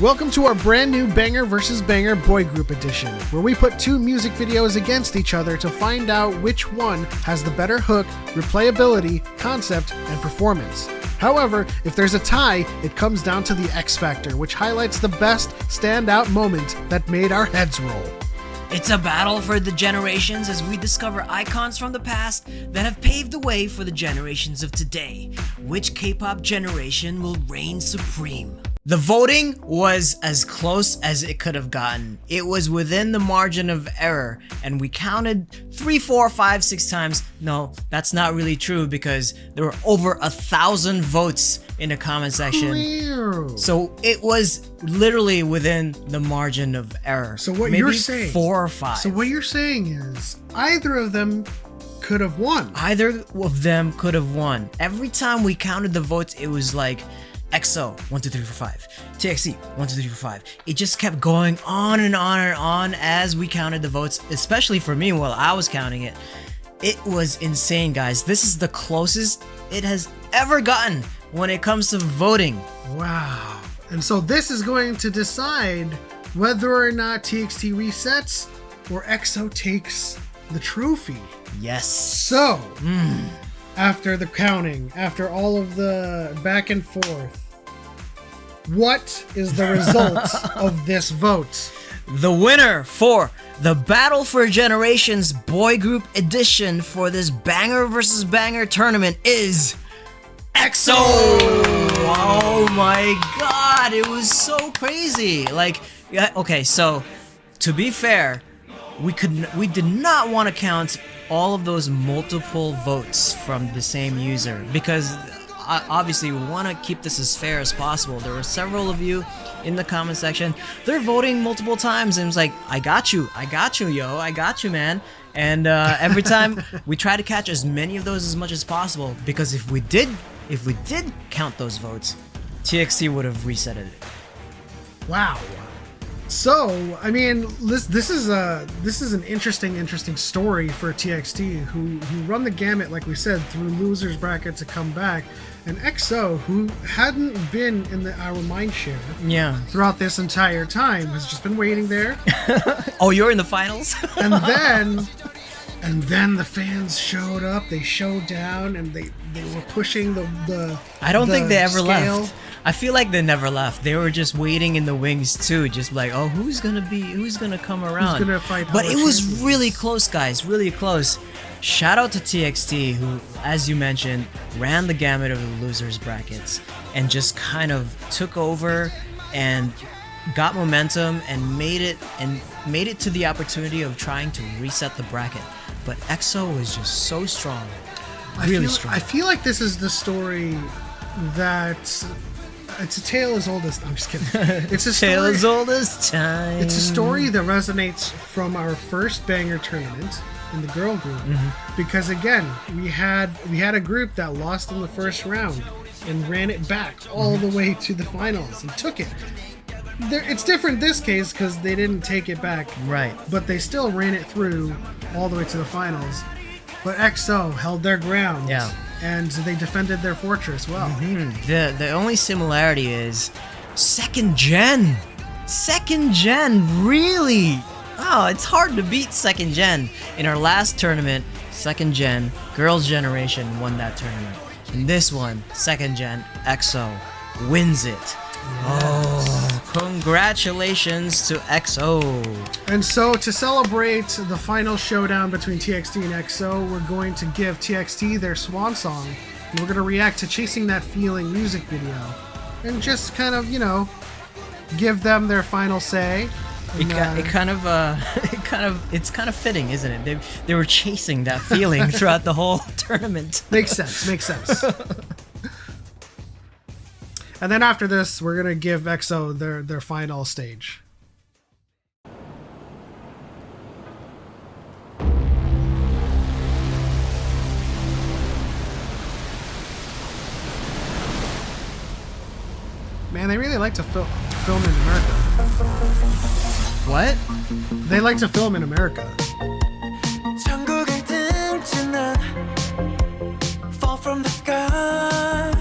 Welcome to our brand new Banger vs. Banger Boy Group Edition, where we put two music videos against each other to find out which one has the better hook, replayability, concept, and performance. However, if there's a tie, it comes down to the X Factor, which highlights the best standout moment that made our heads roll. It's a battle for the generations as we discover icons from the past that have paved the way for the generations of today. Which K-pop generation will reign supreme? The voting was as close as it could have gotten. It was within the margin of error, and we counted 3, 4, 5, 6 times. No, that's not really true because there were over 1,000 votes in the comment section. Clear. So it was literally within the margin of error. So what Maybe you're saying, 4 or 5. So what you're saying is either of them could have won. Either of them could have won. Every time we counted the votes, it was like EXO 1 2 3 4 5, TXT 1 2 3 4 5. It just kept going on and on and on as we counted the votes, especially for me while I was counting it. It was insane, guys. This is the closest it has ever gotten when it comes to voting. Wow. And so this is going to decide whether or not TXT resets or EXO takes the trophy. Yes. So, after the counting, after all of the back and forth, what is the result of this vote? The winner for the Battle for Generations Boy Group Edition for this Banger vs. Banger tournament is EXO! Oh my god, it was so crazy. Like, yeah, okay, so to be fair, we did not want to count all of those multiple votes from the same user because obviously we want to keep this as fair as possible. There were several of you in the comment section. They're voting multiple times and it's like, I got you, yo, I got you, man. And every time we try to catch as many of those as much as possible because if we did count those votes, TXT would have reset it. Wow. So, I mean, this is an interesting story for TXT, who run the gamut, like we said, through losers bracket to come back, and EXO, who hadn't been in our mind share throughout this entire time, has just been waiting there. Oh, you're in the finals? And then the fans showed up. They showed down, and they were pushing the I don't think they ever scale. left. I feel like they never left. They were just waiting in the wings too, just like, oh, who's gonna come around? Who's gonna fight? But it was really close, guys, really close. Shout out to TXT, who, as you mentioned, ran the gamut of the losers brackets and just kind of took over and got momentum and made it to the opportunity of trying to reset the bracket. But EXO was just so strong, really strong. I feel like this is the story that it's a tale as old as. I'm just kidding. It's a story, tale as old as time. It's a story that resonates from our first Banger tournament in the girl group, because again we had a group that lost in the first round and ran it back all the way to the finals and took it. It's different this case because they didn't take it back, right? But they still ran it through all the way to the finals. But EXO held their ground, and they defended their fortress well. The only similarity is second gen, really. Oh, it's hard to beat second gen. In our last tournament, second gen girls generation won that tournament. In this one, second gen EXO wins it. Oh, congratulations to EXO. And so to celebrate the final showdown between TXT and EXO, we're going to give TXT their swan song, and we're going to react to Chasing That Feeling music video and just kind of, give them their final say. And, it's kind of fitting, isn't it? They were chasing that feeling throughout the whole tournament. Makes sense. And then after this, we're going to give EXO their final stage. Man, they really like to film in America. What? They like to film in America. Fall from the sky.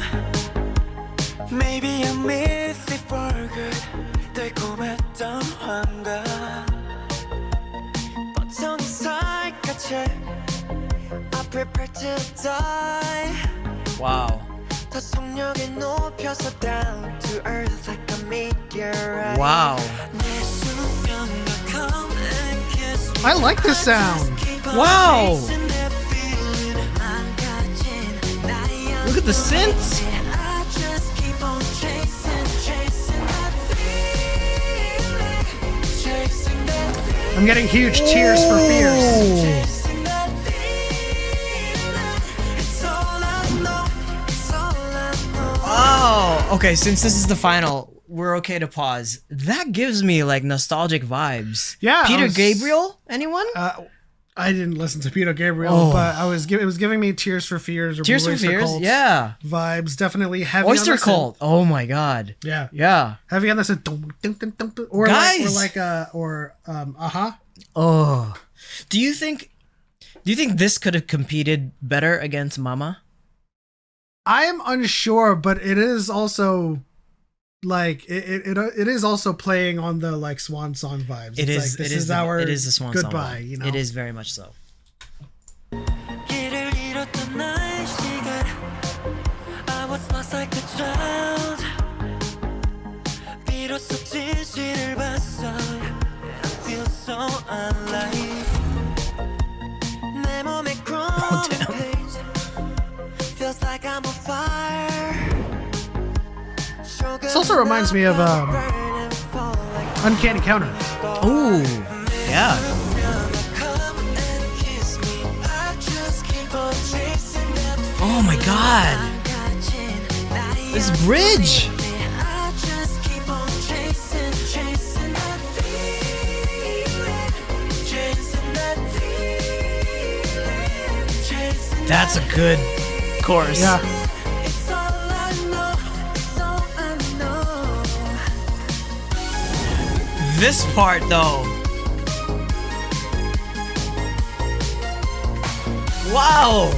Maybe I miss it for good. Wow. Wow. I like the sound. Wow. Look at the synths. I'm getting huge cheers for fears. Oh, okay, since this is the final, we're okay to pause. That gives me like nostalgic vibes. Yeah, Peter Gabriel, anyone? I didn't listen to Peter Gabriel, but it was giving me Tears for Fears or Tears for Oyster Fears, Cult yeah. vibes. Definitely heavy. Oyster on the Cult. Oh my god. Yeah. Yeah. Heavy on this. Or Guys! Aha. Oh. Do you think this could have competed better against Mama? I am unsure, but it is also like it is also playing on the like swan song vibes. It It's is. like, this it is our it is the swan song. goodbye. vibe. You know, It is very much so. Oh damn. This also reminds me of Uncanny Counter. Ooh. Yeah. Oh my god. This bridge. That's a good chorus. Yeah. This part though. Wow.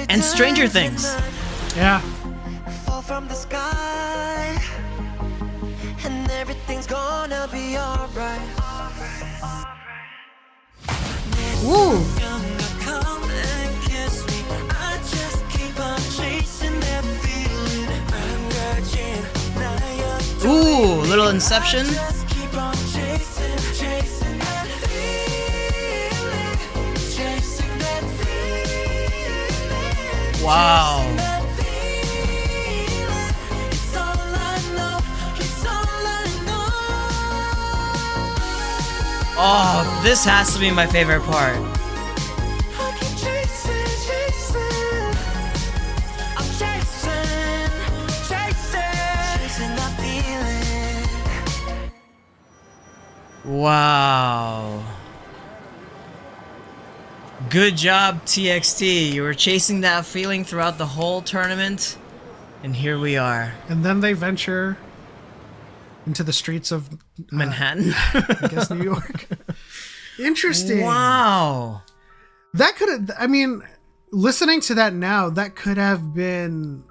And Stranger Things. Yeah. Fall from the sky, and everything's gonna be alright. Woo. Come and kiss me. I just keep on chasing that feeling. I'm catching now. Ooh, little Inception. Just keep on chasing that feeling. Chasing that feeling. Wow. It's all I know. It's all I know. Oh, this has to be my favorite part. I keep chasing. I'm chasing that feeling. Wow. Good job, TXT. You were chasing that feeling throughout the whole tournament, and here we are. And then they venture into the streets of Manhattan. I guess New York. Interesting. Wow. That could have, I mean, listening to that now, that could have been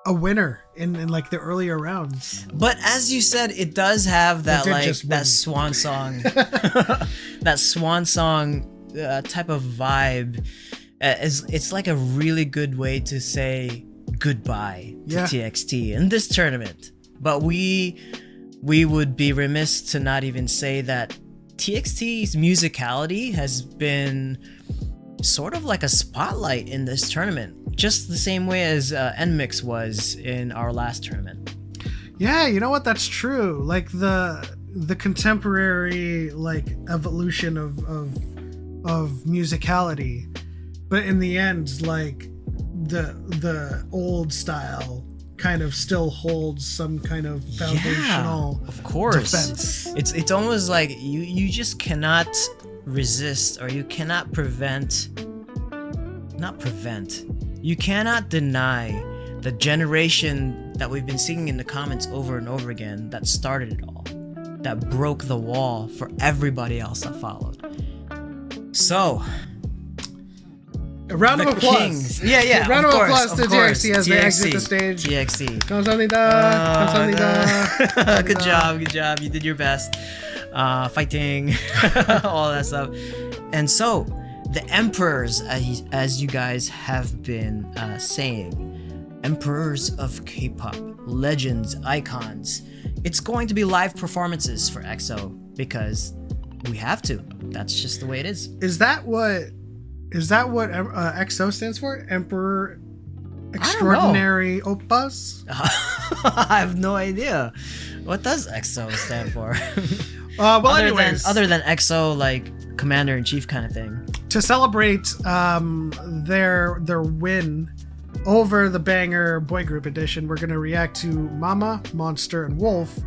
a winner in like the earlier rounds. But as you said, it does have that did like just that win. swan song, that swan song type of vibe. It's like a really good way to say goodbye to Yeah. TXT in this tournament. But we would be remiss to not even say that TXT's musicality has been sort of like a spotlight in this tournament, just the same way as NMIX was in our last tournament. Yeah, you know what? That's true. Like the contemporary like evolution of musicality, but in the end, like the old style kind of still holds some kind of foundational of course. defense. It's almost like you just cannot resist, or you cannot you cannot deny the generation that we've been seeing in the comments over and over again that started it all, that broke the wall for everybody else that followed. So A round of The applause. Kings. Yeah. A round of course, applause to of course. TXT as they exit the stage. TXT. 감사합니다. 감사합니다. Good job. You did your best. Fighting, all that stuff. And so, the emperors, as you guys have been saying, emperors of K-pop, legends, icons. It's going to be live performances for EXO because we have to. That's just the way it is. Is that what EXO stands for? Emperor Extraordinary Oppas? I have no idea. What does EXO stand for? Well, anyways, other than EXO, like Commander-in-Chief kind of thing. to celebrate their win over the banger boy group edition, we're gonna react to Mama, Monster, and Wolf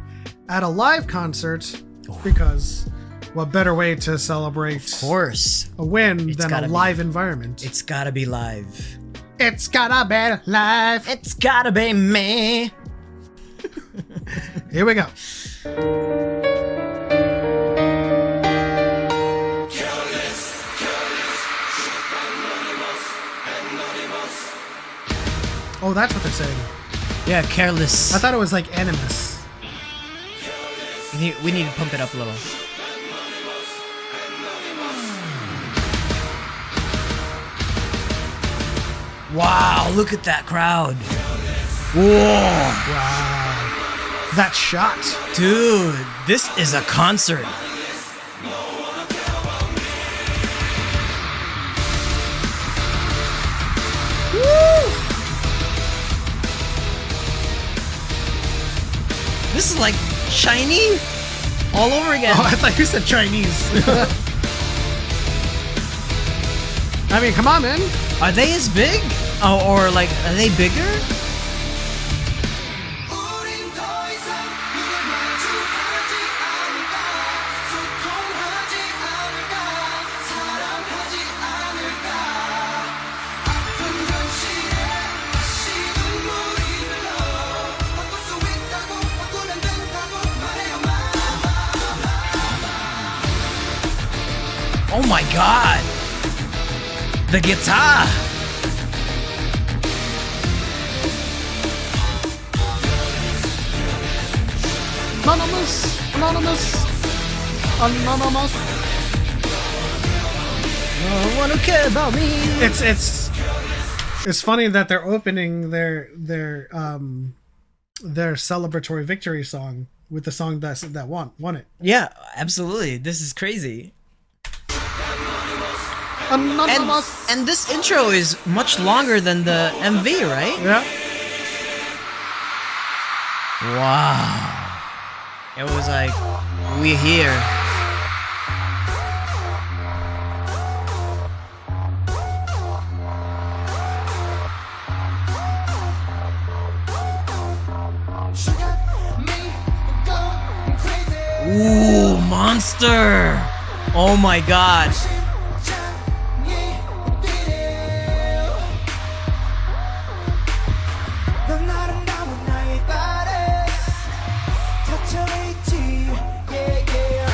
at a live concert because what better way to celebrate Of course. a win It's than a gotta be. live environment? It's gotta be live. It's gotta be live. It's gotta be me. Here we go. Oh, that's what they're saying. Yeah, careless. I thought it was like animus. We need to pump it up a little. Wow, look at that crowd. Whoa. Wow. That shot. Dude, this is a concert. This is like shiny all over again. Oh, I thought you said Chinese. I mean, come on, man. Are they as big? Oh, or like, are they bigger? 우린 더 이상 누굴 마주하지 않을까 소통하지 않을까 사랑하지 않을까 아픈 현실에 다시 눈물이 흘러 바꿀 수 있다고 바꾸면 된다고 말해요 Oh my god. The guitar. Anonymous. No one who cares about me. It's funny that they're opening their celebratory victory song with the song that won it. Yeah, absolutely. This is crazy. Anonymous. And this intro is much longer than the MV, right? Yeah. Wow. It was like, we're here. Ooh, monster! Oh my god. 넌 아름다운 나의 발에 닫혀있지 yeah, yeah.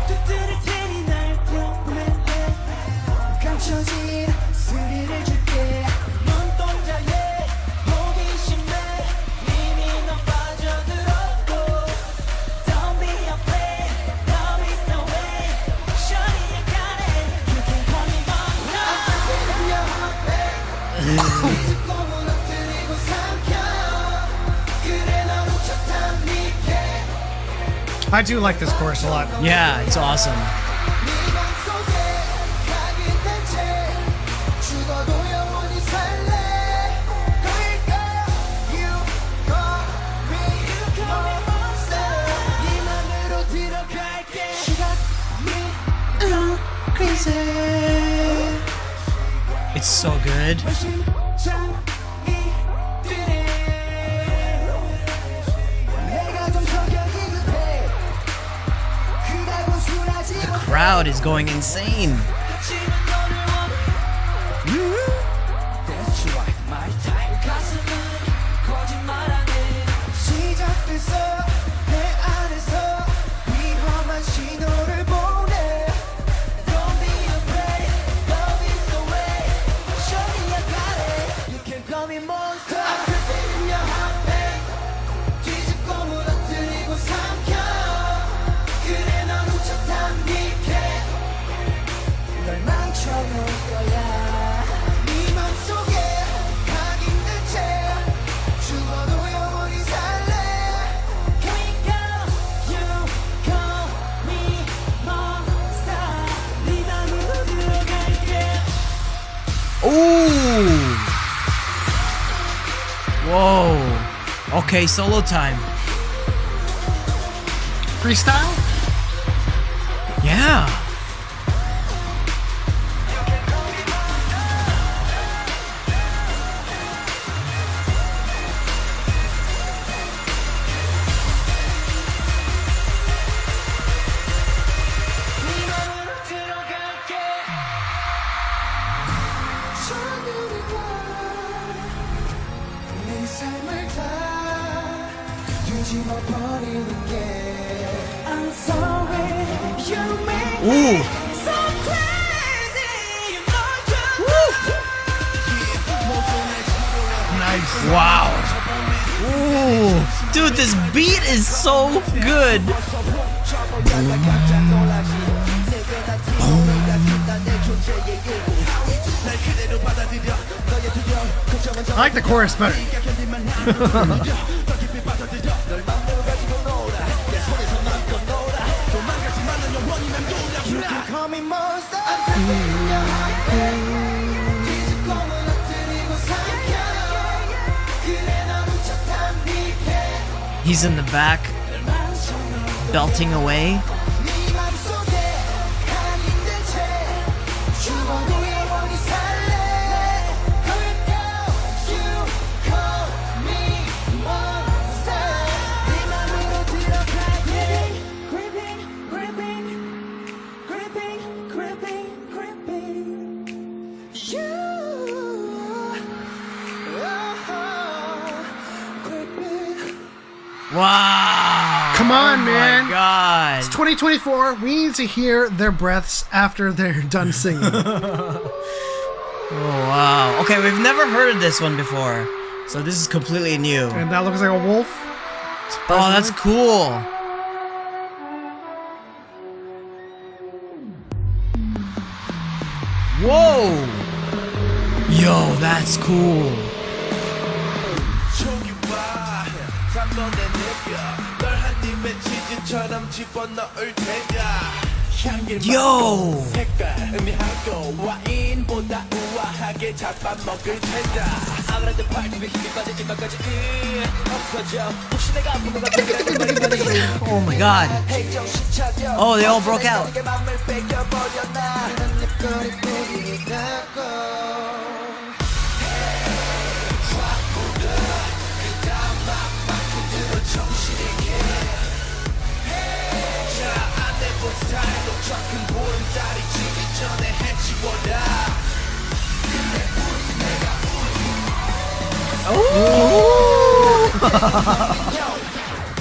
두드릴 테니 날 평범해 감춰진 스릴을 줄게 눈동자에 호기심에 이미 넌 빠져들었고 Don't be afraid, love is the way Shawty 약간의 You can call me monster 짚고 무너뜨리고 삼켜 그래 널 훔쳤단 니게 I do like this chorus a lot. Yeah, it's awesome. 네 맘속에 각인된 채 죽어도 영원히 살래 그러니까 You call me monster 네 맘으로 들어갈게 시간이 It's so good. 심장이 뛰네 내가 좀 성격이 급해 그다고 술하지 The crowd is going insane. That's right, my type 가슴은 거짓말하네 시작됐어 내 안에서 위험한 신호를 보내 Don't be afraid, love is the way 몬스터 그때는 영합해 뒤집고 무너뜨리고 삼켜 그래 넌 우젓한 니케 널 망쳐놓을 거야 네 맘속에 각인된 채 죽어도 영원히 살래 Here we go You call me monster 네 맘으로 들어갈게 Ooh. Whoa. Okay, solo time. Freestyle? Yeah. 네 맘으로 들어갈게 저들이 와내 삶을 다 뒤집어 버리는 게 I'm sorry you make me Ooh. so crazy you know Nice. Wow. Ooh. Dude, this beat is so good. I like the chorus better. You can call me monster 뒤집고 무너뜨리고 삼켜 그래 넌 우젓한 니케 He's in the back, belting away. 네 맘속에 각인된 채 죽어도 영원히 살래 You call me monster 네 맘으로 들어갈게 Gripping, gripping, gripping, gripping, gripping You gripping Wow. Come on, Oh man. my God. 2024, we need to hear their breaths after they're done singing. Oh, wow. Okay, we've never heard of this one before. So this is completely new. And that looks like a wolf. Oh, that's cool. Whoa. Yo, that's cool. 저기 봐, 3번에 느껴 널 한 입에 치즈처럼 집어넣을 테냐 향기를 Yo. 맡고 색깔 의미하고 와인보다 우아하게 잡아먹을 테다 아무래도 팔뚝에 힘이 빠지지만 까지 없어져 혹시 내가 아픈 것 같은 Oh my God. 정신 차려 Oh, they all broke out. 내게 맘을 뺏겨버렸나 내 거리 뿐이라고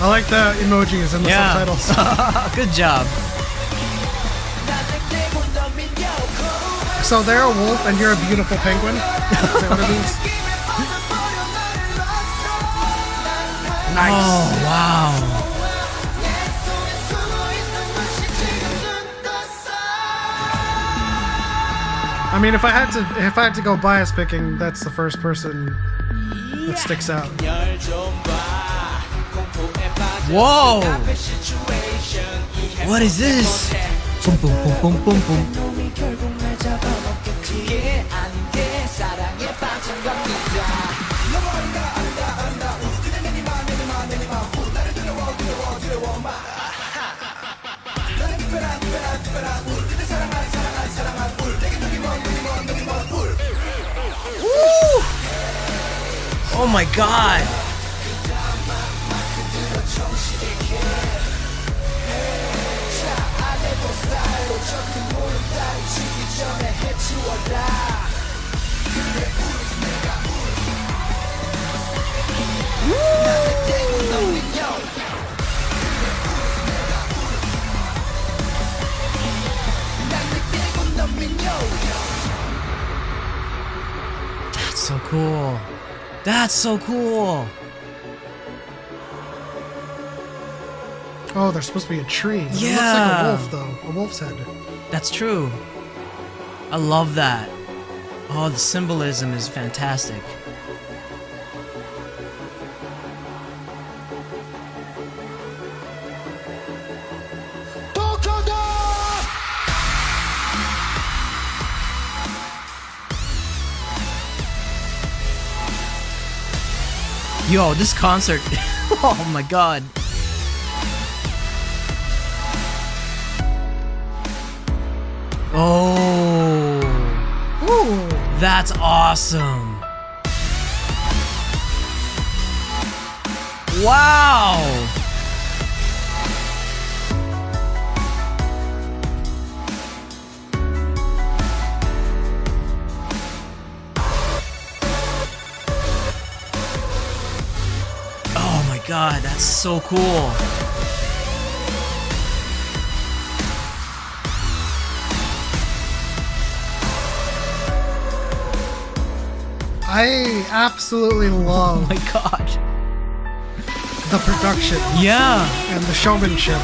I like the emojis and the Yeah. subtitles. Good job. So they're a wolf and you're a beautiful penguin? Is that what it means? Nice. Oh, wow. I mean, if I had to go bias picking, that's the first person that sticks out. Whoa. What is this? Boom, boom, boom, boom, boom, boom. 놈이 결국 날 잡아먹겠지 그게 아닌 게 사랑에 빠진 겁니다 Oh my God. That's so cool. That's so cool. Oh, there's supposed to be a tree. But Yeah. It looks like a wolf, though. A wolf's head. That's true. I love that. Oh, the symbolism is fantastic. Yo, this concert. Oh my god. Oh. Ooh. That's awesome. Wow. Oh my god, that's so cool. I absolutely Oh love my god. the production Yeah. and the showmanship.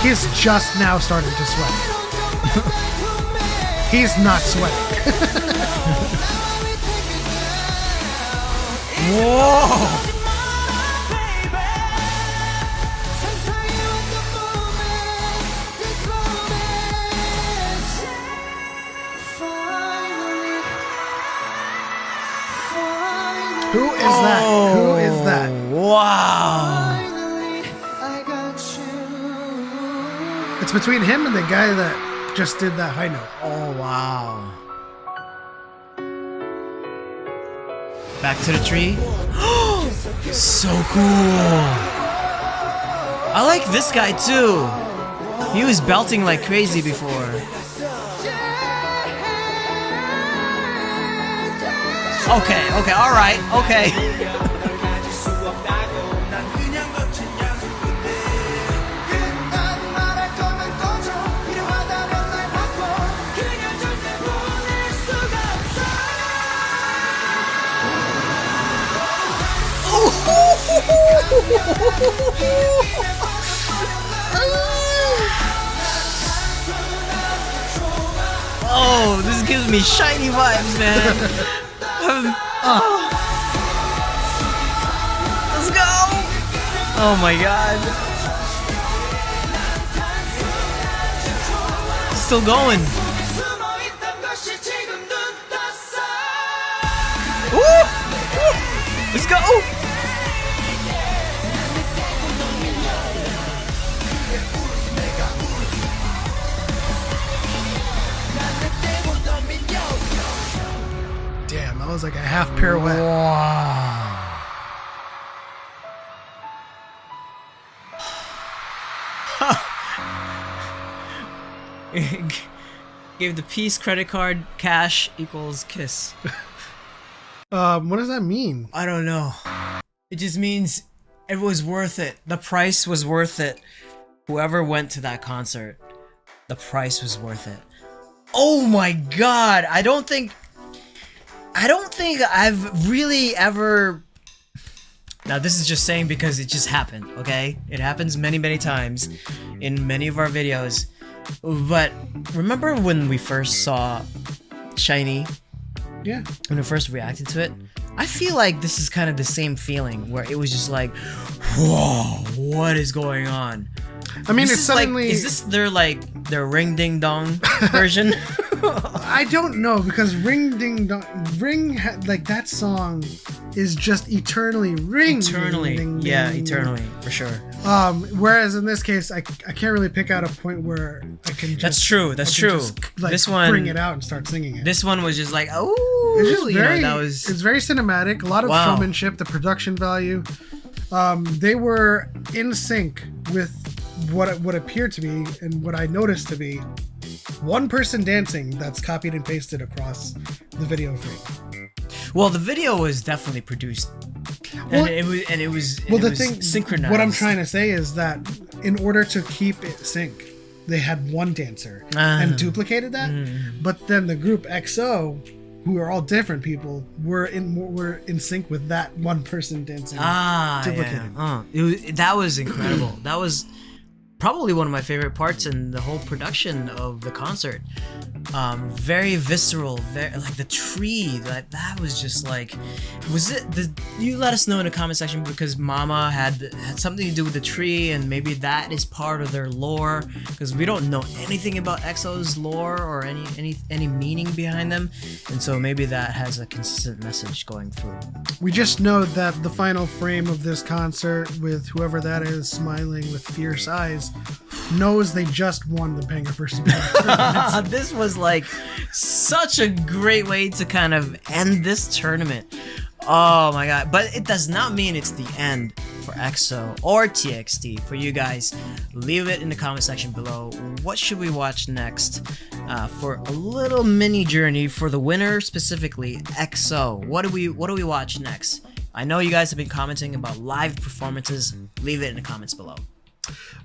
He's just now starting to sweat. He's not sweating. Whoa. Who is that? Who is that? Wow. It's between him and the guy that just did that high note. Oh wow. Back to the tree. So cool. I like this guy too. He was belting like crazy before. Okay, okay, alright, okay. Oh, this gives me shiny vibes, man. Let's go! Oh my god. Still going. Woo! Woo! Let's go! Damn, that was like a half pirouette. Wow. Give the piece credit card cash equals kiss. What does that mean? I don't know. It just means it was worth it. The price was worth it. Whoever went to that concert, the price was worth it. Oh my god! I don't think I've really ever. Now this is just saying because it just happened, okay? It happens many times in many of our videos. But remember when we first saw Shiny? Yeah. When we first reacted to it? I feel like this is kind of the same feeling where it was just like, whoa, what is going on? I mean, This it's is like, suddenly. is this their ring ding dong version? I don't know because Ring Ding Dong, like that song is just eternally ring. Eternally, ding, ding, yeah, ding. eternally for sure. Whereas in this case, I can't really pick out a point where I can. Just, That's true. That's I can true. just, like, This one, bring it out and start singing it. This one was just like, oh, It's just very. that was It's very cinematic. A lot of Wow. showmanship. The production value. They were in sync with what appeared to be and what I noticed to be one person dancing that's copied and pasted across the video frame. well. The video was definitely produced, Well, and it was Well, the was thing, synchronized. what I'm trying to say is that in order to keep it sync, they had one dancer and duplicated that. But then the group EXO, who are all different people, were in sync with that one person dancing. Duplicated. That was incredible. That was probably one of my favorite parts in the whole production of the concert. Very visceral, very, like the tree, that was just like, you let us know in the comment section, because Mama had something to do with the tree, and maybe that is part of their lore, because we don't know anything about EXO's lore or any meaning behind them, and so maybe that has a consistent message going through. We just know that the final frame of this concert, with whoever that is smiling with fierce eyes, knows they just won the Banger vs. Banger. This was like such a great way to kind of end this tournament. Oh my god. But it does not mean it's the end for EXO or TXT. For you guys, leave it in the comment section below. What should we watch next? For a little mini journey for the winner, specifically EXO. What do we watch next? I know you guys have been commenting about live performances. Leave it in the comments below.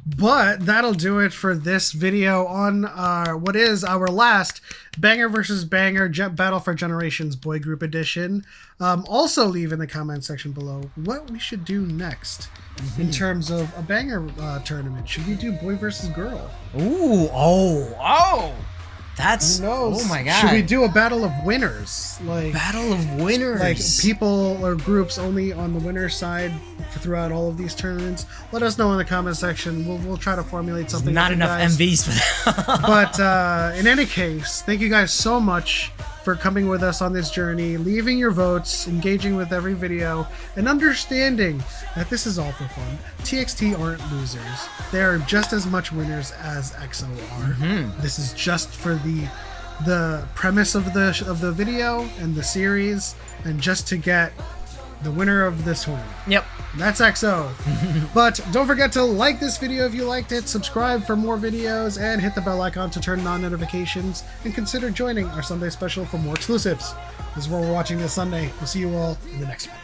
But that'll do it for this video on what is our last Banger vs. Banger Battle for Generations Boy Group Edition. Also leave in the comment section below what we should do next in terms of a banger tournament. Should we do boy versus girl? Ooh, oh. That's, who knows? Oh my god. Should we do a battle of winners? Like battle of winners. Like people or groups only on the winner's side throughout all of these tournaments? Let us know in the comment section. We'll try to formulate something. Not enough MVs for that. But in any case, thank you guys so much for coming with us on this journey, leaving your votes, engaging with every video, and understanding that this is all for fun. TXT aren't losers. They are just as much winners as EXO are. This is just for the premise of the video and the series, and just to get the winner of this one. Yep. That's EXO. But don't forget to like this video if you liked it, subscribe for more videos, and hit the bell icon to turn on notifications, and consider joining our Sunday special for more exclusives. This is where we're watching this Sunday. We'll see you all in the next one.